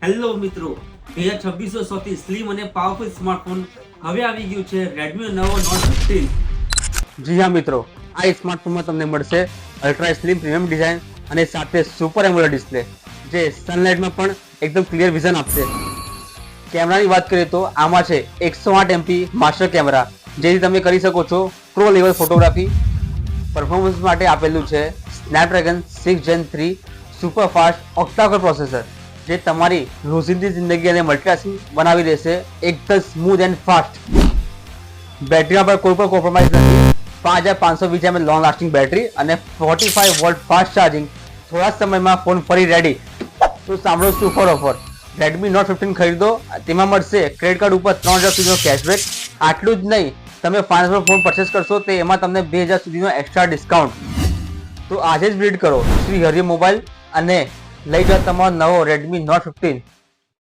Hello મિત્રો, 2026 સૌથી slim અને પાવરફુલ સ્માર્ટફોન હવે આવી ગયું છે Redmi નો નવો Note 15। જી હા મિત્રો, આ સ્માર્ટફોનમાં તમને મળશે અલ્ટ્રા સ્લિમ પ્રીમિયમ ડિઝાઇન અને સાથે સુપર એમોલેડ ડિસ્પ્લે જે સનલાઇટમાં પણ એકદમ ક્લિયર વિઝન આપશે। કેમેરાની વાત કરીએ તો આમાં છે 108 MP માસ્ટર કેમેરા, જેથી તમે કરી શકો છો પ્રો લેવલ ફોટોગ્રાફી। પરફોર્મન્સ માટે આપેલું છે Snapdragon 6 Gen 3 super fast octa core processor, જે તમારી રોજિંદી જિંદગી અને મલ્ટીટાસ્કિંગ બનાવી દેશે એકદમ સ્મૂથ એન્ડ ફાસ્ટ। બેટરીમાં પણ કોઈ પણ કોમ્પ્રોમાઇઝ નથી। 5520 mAh લોંગ લાસ્ટિંગ બેટરી અને 45 વોલ્ટ ફાસ્ટ ચાર્જિંગ। થોડા સમયમાં ફોન ફરી રેડી। તો સાંભળો સુપર ઓફર, Redmi Note 15 ખરીદો, તેમાં મળશે ક્રેડિટ કાર્ડ ઉપર 3000 સુધીનો કેશબેક। આટલું જ નહીં, તમે ફાઇનાન્સ પર ફોન પરચેસ કરશો તો એમાં તમને 2000 સુધીનો એક્સ્ટ્રા ડિસ્કાઉન્ટ। તો આજે જ વિઝિટ કરો શ્રી હરિ મોબાઈલ અને લઈ જાઓ તમારો નવો Redmi Note 15।